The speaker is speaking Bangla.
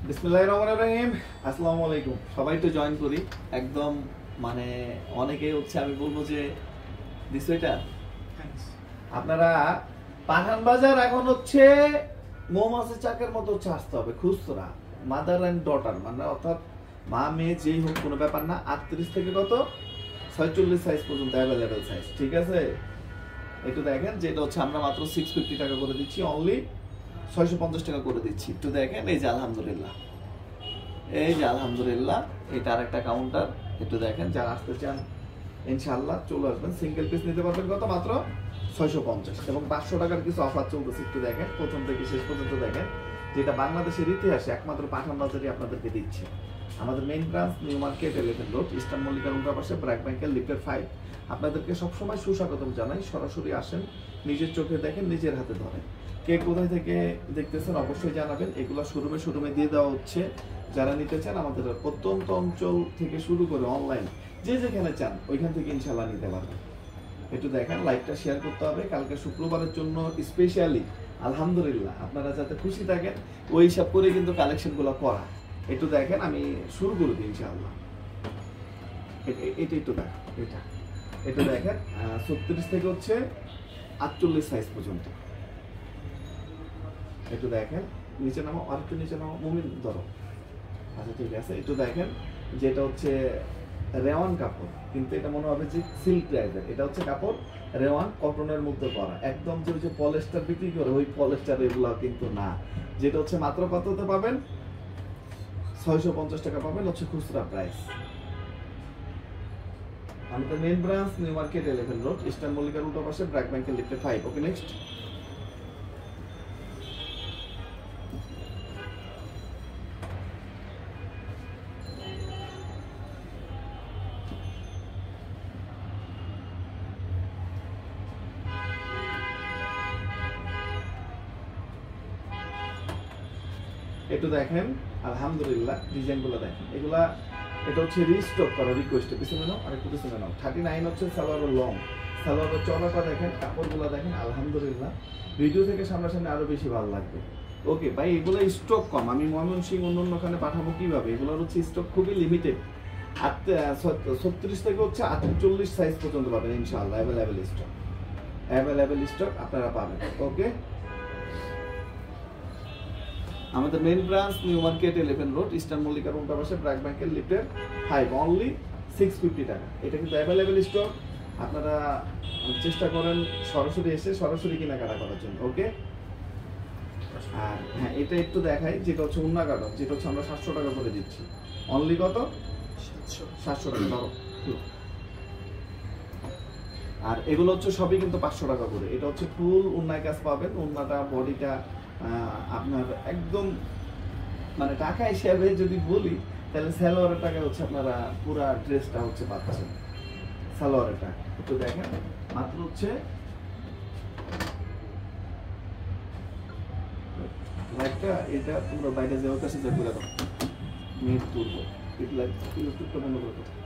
বিসমিল্লাহির রহমানির রহিম। আসসালামু আলাইকুম। সবাই তো জয়েন করি একদম, মানে অনেকেই হচ্ছে আমি বলবো যে দিছো এটা আপনারা পাঠান বাজার এখন হচ্ছে মৌমাছির চাকের মতো হচ্ছে আসতে হবে খুচরা, মাদার এন্ড ডটার, মানে অর্থাৎ মা মেয়ে যেই হোক কোনো ব্যাপার না। 38 থেকে কত 46 সাইজ পর্যন্ত অ্যাভেলেবেল সাইজ, ঠিক আছে? একটু দেখেন, যেটা হচ্ছে আমরা মাত্র 650 টাকা করে দিচ্ছি, অনলি 650 টাকা করে দিচ্ছি। একটু দেখেন, এই যে আলহামদুলিল্লাহ, এই যে আলহামদুলিল্লাহ, এটা আরেকটা কাউন্টার। একটু দেখেন, যারা আসতে চান ইনশাআল্লাহ চলে আসবেন। সিঙ্গেল পিস নিতে পারবেন কত? মাত্র 650 এবং 500 টাকার কিছু অফার চলতেছে। একটু দেখেন, প্রথম থেকে শেষ পর্যন্ত দেখেন, যেটা বাংলাদেশের ইতিহাসে একমাত্র পাঠান বাজারই আপনাদেরকে দিচ্ছে। আমাদের main branch new market 11 road, eastern মল্লিকার উল্টা পাশে, ব্র্যাক ব্যাংকের লিফটের 5। আপনাদেরকে সবসময় সুস্বাগতম জানাই। সরাসরি আসেন, নিজের চোখে দেখেন, নিজের হাতে ধরেন। কে কোথায় থেকে দেখতেছেন অবশ্যই জানাবেন। এগুলো শোরুমে দিয়ে দেওয়া হচ্ছে। যারা নিতে চান আমাদের প্রত্যন্ত অঞ্চল থেকে শুরু করে অনলাইন যে যেখানে চান ওইখান থেকে ইনশাআল্লাহ নিতে পারবেন। একটু দেখেন, লাইভটা শেয়ার করতে হবে। কালকে শুক্রবারের জন্য স্পেশালি আলহামদুলিল্লাহ আপনারা যাতে খুশি থাকেন ওই হিসাব করে কিন্তু কালেকশনগুলো করা। একটু দেখেন, আমি শুরু করে দিই ইনশাআল্লাহ। এটা একটু দেখেন, এটা দেখেন 36 থেকে হচ্ছে 48 সাইজ পর্যন্ত। একটু দেখেন, নিচে নামো, আর একটু নিচে নামো, মুমিন ধরো। আচ্ছা ঠিক আছে, একটু দেখেন, যেটা হচ্ছে রেওয়ান কাপড়, কিন্তু এটা মনে হবে যে সিল্ক টাইপের। এটা হচ্ছে কাপড় রেওয়ান কটনের মধ্যে করা, একদম যে পলিস্টার বিক্রি করে ওই পলিস্টার এগুলো কিন্তু না। যেটা হচ্ছে মাত্র কততে পাবেন? 650 টাকা পাবেন, হচ্ছে খুচরা প্রাইস। আমাদের main branch new market 11 road, eastern মল্লিকার উল্টো পাশে, ব্র্যাক ব্যাংকের লিফটে 5। Okay, next. একটু দেখেন, আলহামদুলিল্লাহ ডিজাইনগুলো দেখেন। এগুলা এটা হচ্ছে রিস্টক করা, রিকোয়েস্ট। পিছনে নাও, আর একটু পিছনে নাও। 39 হচ্ছে সালোয়ারের লং, সালোয়ারের চওড়াটা দেখেন, কাপড়গুলো দেখেন, আলহামদুলিল্লাহ ভিডিও থেকে সামনাসামনি আরো বেশি ভালো লাগবে। ওকে ভাই, এগুলো স্টক কম, আমি ময়মনসিংহ অন্যান্য পাঠাবো কিভাবে? এগুলোর হচ্ছে স্টক খুবই লিমিটেড। 36 থেকে হচ্ছে 48 সাইজ পর্যন্ত পাবেন ইনশাআল্লাহ। অ্যাভেলেবেল স্টক আপনারা পাবেন। ওকে, আমাদের main branch new market 11 road, eastern মল্লিকার উল্টা পাশে, ব্র্যাক ব্যাংকের লিফটের 5, অনলি 650 টাকা। এটা কিন্তু অ্যাভেলেবেল স্টক। আপনারা চেষ্টা করেন সরাসরি এসে সরাসরি কেনাকাটা করার জন্য। ওকে, আর হ্যাঁ, এটা একটু দেখাই, যেটা হচ্ছে উন্না কাটন, যেটা হচ্ছে আমরা 700 টাকা করে দিচ্ছি। অনলি কত? 700 টাকা ধরো। আর এগুলো হচ্ছে সবই কিন্তু 500 টাকা করে। এটা হচ্ছে ফুল উন্নায় কাজ পাবেন। উন্নাটা, বডিটা আপনার একদম, মানে টাকা হিসাবে যদি বলি তাহলে সালোয়ারের টাকা হচ্ছে আপনারা পুরা ড্রেসটা হচ্ছে পাচ্ছেন সালোয়ারের টাকা। একটু দেখেন, মাত্র হচ্ছে লাইটটা, এটা তোমরা বাইরে যাওয়ার কাছে যা করে দাও, মিট করবো, ইউটিউবটা বন্ধ করে দাও।